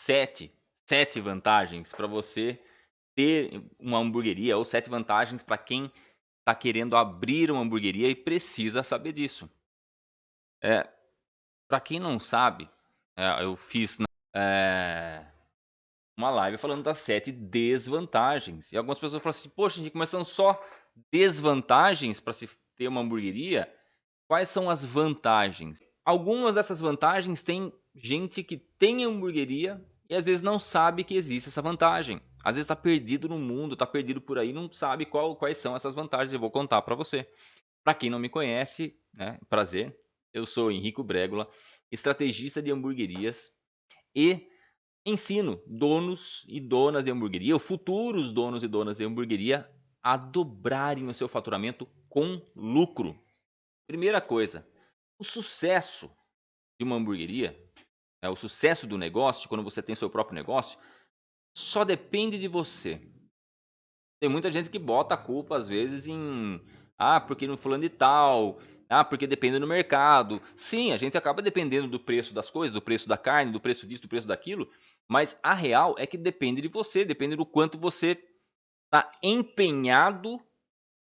sete vantagens para você ter uma hamburgueria, ou 7 vantagens para quem está querendo abrir uma hamburgueria e precisa saber disso. Para quem não sabe, eu fiz eh, uma live falando das 7 desvantagens. E algumas pessoas falam assim: "Poxa, Henrique, mas são só desvantagens para se ter uma hamburgueria? Quais são as vantagens?". Algumas dessas vantagens tem gente que tem hamburgueria e às vezes não sabe que existe essa vantagem. Às vezes está perdido no mundo, está perdido por aí, não sabe quais são essas vantagens. Eu vou contar para você. Para quem não me conhece, né, prazer, eu sou Henrico Brégola, estrategista de hamburguerias e ensino donos e donas de hamburgueria, ou futuros donos e donas de hamburgueria, a dobrarem o seu faturamento com lucro. Primeira coisa, o sucesso de uma hamburgueria, o sucesso do negócio, quando você tem seu próprio negócio, só depende de você. Tem muita gente que bota a culpa, às vezes, porque no fulano de tal, porque depende do mercado. Sim, a gente acaba dependendo do preço das coisas, do preço da carne, do preço disso, do preço daquilo, mas a real é que depende de você, depende do quanto você está empenhado,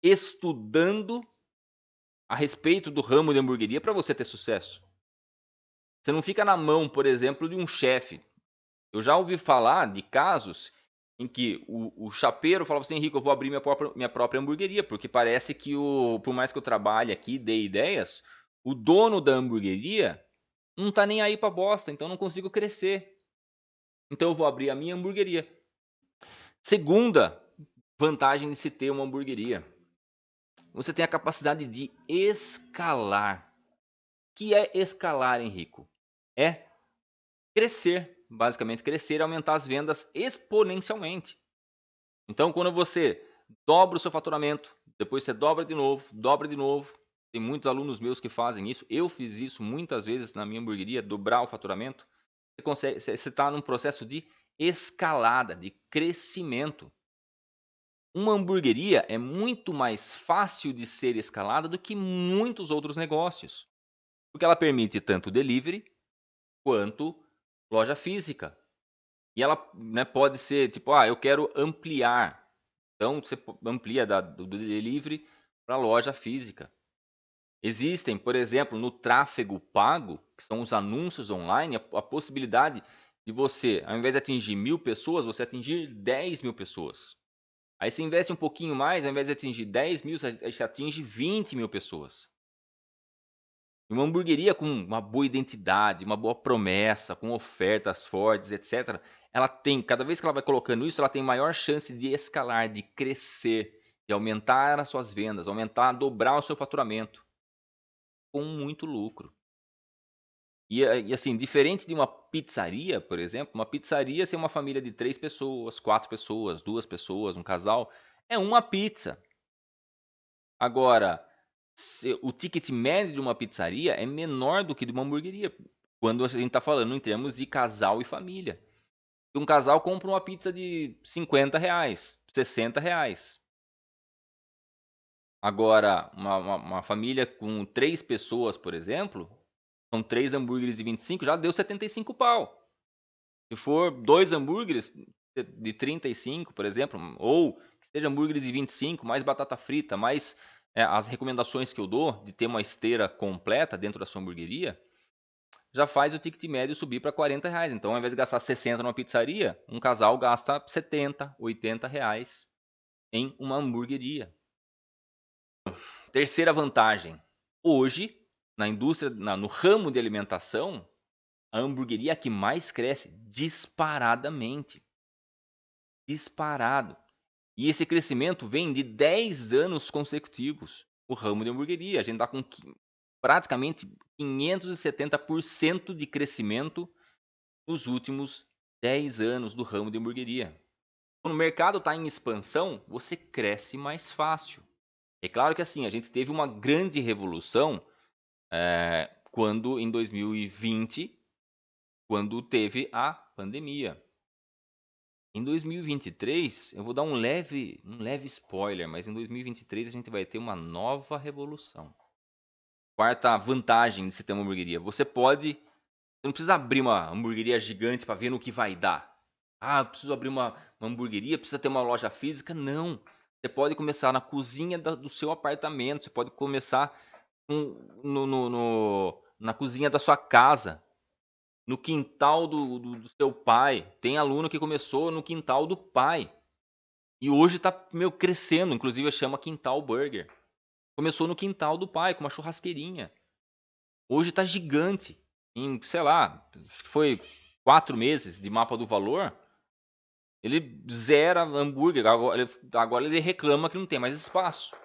estudando a respeito do ramo de hamburgueria para você ter sucesso. Você não fica na mão, por exemplo, de um chefe. Eu já ouvi falar de casos em que o chapeiro falava assim: "Henrique, eu vou abrir minha própria hamburgueria, porque parece que por mais que eu trabalhe aqui, dê ideias, o dono da hamburgueria não tá nem aí pra bosta, então eu não consigo crescer. Então eu vou abrir a minha hamburgueria". Segunda vantagem de se ter uma hamburgueria: você tem a capacidade de escalar. O que é escalar, Henrico? É crescer, basicamente crescer e aumentar as vendas exponencialmente. Então, quando você dobra o seu faturamento, depois você dobra de novo. Tem muitos alunos meus que fazem isso. Eu fiz isso muitas vezes na minha hamburgueria, dobrar o faturamento. Você está num processo de escalada, de crescimento. Uma hamburgueria é muito mais fácil de ser escalada do que muitos outros negócios, porque ela permite tanto delivery quanto loja física. E ela, né, pode ser tipo, eu quero ampliar. Então você amplia do delivery para loja física. Existem, por exemplo, no tráfego pago, que são os anúncios online, a possibilidade de você, ao invés de atingir 1.000 pessoas, você atingir 10.000 pessoas. Aí você investe um pouquinho mais, ao invés de atingir 10.000, você atinge 20.000 pessoas. Uma hamburgueria com uma boa identidade, uma boa promessa, com ofertas fortes, etc. Ela tem, cada vez que ela vai colocando isso, ela tem maior chance de escalar, de crescer, de aumentar as suas vendas, dobrar o seu faturamento, com muito lucro. E assim, diferente de uma pizzaria, por exemplo, uma pizzaria, se é uma família de 3 pessoas, 4 pessoas, 2 pessoas, um casal, é uma pizza. Agora, o ticket médio de uma pizzaria é menor do que de uma hamburgueria, quando a gente está falando em termos de casal e família. Um casal compra uma pizza de R$ 50, R$ 60. Agora, uma família com 3 pessoas, por exemplo, são 3 hambúrgueres de 25, já deu 75 pau. Se for 2 hambúrgueres de 35, por exemplo, ou que seja hambúrgueres de 25, mais batata frita, mais as recomendações que eu dou de ter uma esteira completa dentro da sua hamburgueria, já faz o ticket médio subir para R$ 40. Então, ao invés de gastar 60 numa pizzaria, um casal gasta 70, R$ 80 em uma hamburgueria. Terceira vantagem: hoje, na indústria, no ramo de alimentação, a hamburgueria é a que mais cresce disparadamente. Disparado. E esse crescimento vem de 10 anos consecutivos. O ramo de hamburgueria, a gente está com praticamente 570% de crescimento nos últimos 10 anos do ramo de hamburgueria. Quando o mercado está em expansão, você cresce mais fácil. É claro que assim, a gente teve uma grande revolução quando em 2020, quando teve a pandemia. Em 2023, eu vou dar um leve spoiler, mas em 2023 a gente vai ter uma nova revolução. Quarta vantagem de se ter uma hamburgueria: você pode Você não precisa abrir uma hamburgueria gigante para ver no que vai dar. Ah, eu preciso abrir uma hamburgueria, precisa ter uma loja física. Não. Você pode começar na cozinha do seu apartamento. Você pode começar na cozinha da sua casa. No quintal do seu pai. Tem aluno que começou no quintal do pai. E hoje tá crescendo. Inclusive chama Quintal Burger. Começou no quintal do pai, com uma churrasqueirinha. Hoje tá gigante. Em, sei lá, foi 4 meses de mapa do valor. Ele zera hambúrguer. Agora ele reclama que não tem mais espaço.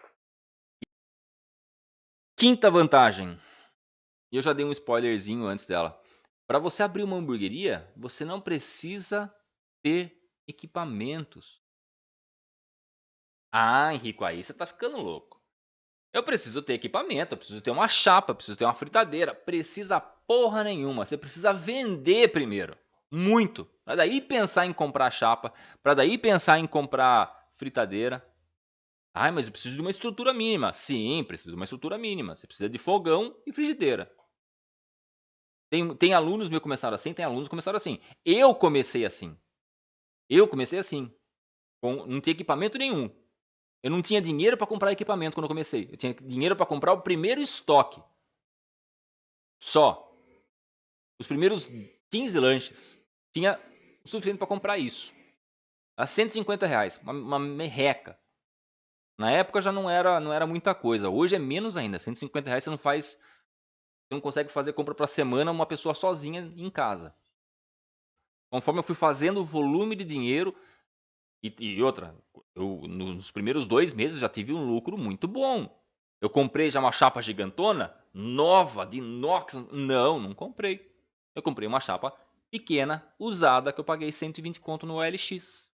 Quinta vantagem. E eu já dei um spoilerzinho antes dela. Para você abrir uma hamburgueria, você não precisa ter equipamentos. Ah, Henrico, aí você tá ficando louco. Eu preciso ter equipamento, eu preciso ter uma chapa, eu preciso ter uma fritadeira. Precisa porra nenhuma. Você precisa vender primeiro. Muito. Para daí pensar em comprar chapa. Para daí pensar em comprar fritadeira. Ah, mas eu preciso de uma estrutura mínima. Sim, preciso de uma estrutura mínima. Você precisa de fogão e frigideira. Tem alunos meus que começaram assim, tem alunos que começaram assim. Eu comecei assim. Não tinha equipamento nenhum. Eu não tinha dinheiro para comprar equipamento quando eu comecei. Eu tinha dinheiro para comprar o primeiro estoque. Só. Os primeiros 15 lanches. Tinha o suficiente para comprar isso. A R$150. Uma merreca. Na época já não era muita coisa. Hoje é menos ainda. R$150 você não faz. Você não consegue fazer compra para semana uma pessoa sozinha em casa. Conforme eu fui fazendo o volume de dinheiro. E outra, eu nos primeiros 2 meses já tive um lucro muito bom. Eu comprei já uma chapa gigantona, nova, de inox. Não comprei. Eu comprei uma chapa pequena, usada, que eu paguei 120 conto no OLX.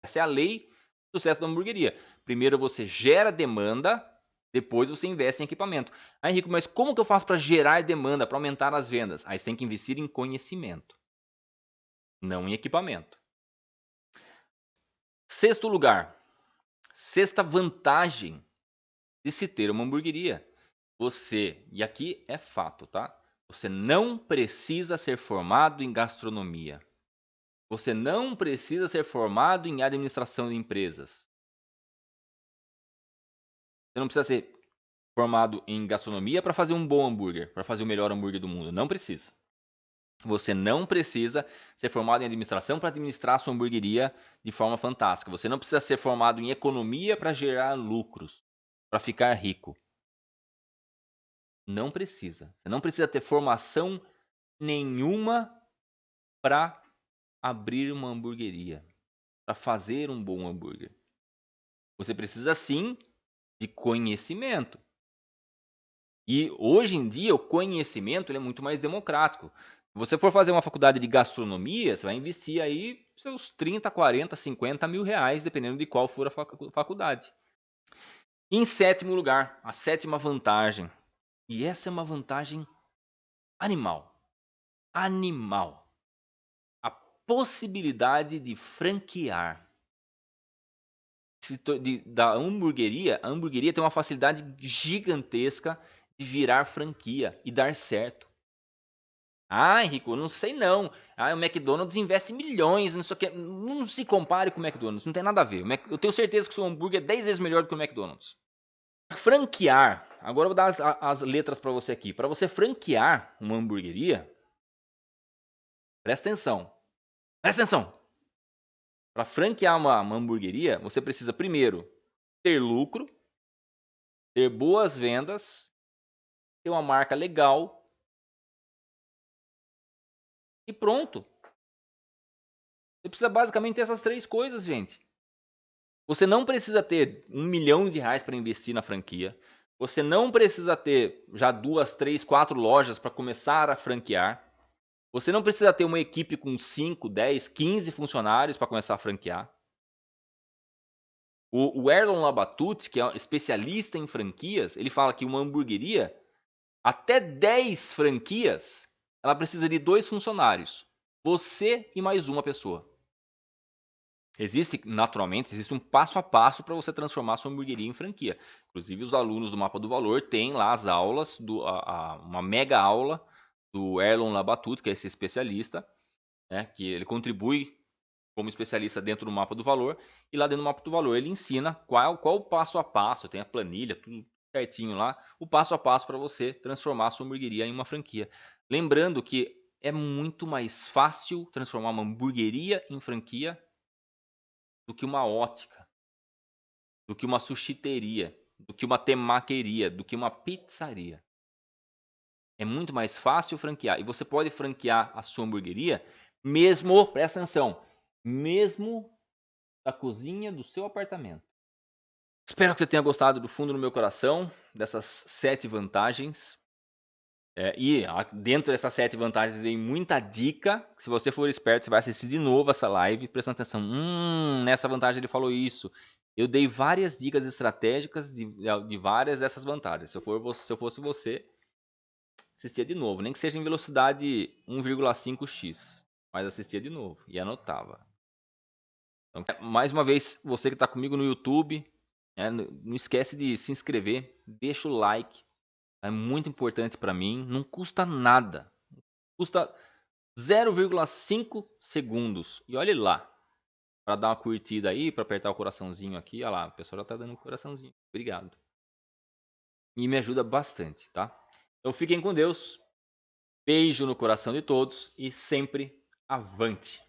Essa é a lei do sucesso da hamburgueria. Primeiro você gera demanda, depois você investe em equipamento. Ah, Henrico, mas como que eu faço para gerar demanda, para aumentar as vendas? Aí você tem que investir em conhecimento, não em equipamento. Sexto lugar, sexta vantagem de se ter uma hamburgueria. E aqui é fato, tá? Você não precisa ser formado em gastronomia. Você não precisa ser formado em administração de empresas. Você não precisa ser formado em gastronomia para fazer um bom hambúrguer, para fazer o melhor hambúrguer do mundo. Não precisa. Você não precisa ser formado em administração para administrar a sua hamburgueria de forma fantástica. Você não precisa ser formado em economia para gerar lucros, para ficar rico. Não precisa. Você não precisa ter formação nenhuma para abrir uma hamburgueria, para fazer um bom hambúrguer. Você precisa sim de conhecimento. E hoje em dia o conhecimento ele é muito mais democrático. Se você for fazer uma faculdade de gastronomia, você vai investir aí seus 30, 40, 50 mil reais, dependendo de qual for a faculdade. E em sétimo lugar, a sétima vantagem. E essa é uma vantagem animal. Animal. A possibilidade de franquear. Da hamburgueria, a hamburgueria tem uma facilidade gigantesca de virar franquia e dar certo. Ah, Henrico, não sei não. Ah, o McDonald's investe milhões, não sei o que. Não se compare com o McDonald's, não tem nada a ver. Eu tenho certeza que o seu hambúrguer é 10 vezes melhor do que o McDonald's. Franquear. Agora eu vou dar as letras para você aqui. Para você franquear uma hamburgueria, presta atenção. Presta atenção. Para franquear uma hamburgueria, você precisa primeiro ter lucro, ter boas vendas, ter uma marca legal e pronto. Você precisa basicamente ter essas 3 coisas, gente. Você não precisa ter R$1 milhão para investir na franquia. Você não precisa ter já 2, 3, 4 lojas para começar a franquear. Você não precisa ter uma equipe com 5, 10, 15 funcionários para começar a franquear. O Erlon Labatut, que é especialista em franquias, ele fala que uma hamburgueria, até 10 franquias, ela precisa de 2 funcionários. Você e mais uma pessoa. Existe um passo a passo para você transformar sua hamburgueria em franquia. Inclusive, os alunos do Mapa do Valor têm lá as aulas, uma mega aula do Erlon Labatut, que é esse especialista, né, que ele contribui como especialista dentro do mapa do valor, e lá dentro do mapa do valor ele ensina qual o passo a passo, tem a planilha, tudo certinho lá, o passo a passo para você transformar a sua hamburgueria em uma franquia. Lembrando que é muito mais fácil transformar uma hamburgueria em franquia do que uma ótica, do que uma sushiteria, do que uma temaqueria, do que uma pizzaria. É muito mais fácil franquear. E você pode franquear a sua hamburgueria mesmo, presta atenção, mesmo da cozinha do seu apartamento. Espero que você tenha gostado do fundo do meu coração, dessas 7 vantagens. Dentro dessas 7 vantagens tem muita dica. Se você for esperto, você vai assistir de novo essa live, prestando atenção. Nessa vantagem ele falou isso. Eu dei várias dicas estratégicas de várias dessas vantagens. Se eu fosse você, assistia de novo. Nem que seja em velocidade 1,5x. Mas assistia de novo e anotava. Então, mais uma vez, você que está comigo no YouTube, não esquece de se inscrever, deixa o like, é muito importante para mim, não custa nada, custa 0,5 segundos. E olhe lá, para dar uma curtida aí, para apertar o coraçãozinho aqui, olha lá, o pessoal já está dando um coraçãozinho, obrigado. E me ajuda bastante, tá? Então fiquem com Deus, beijo no coração de todos e sempre avante!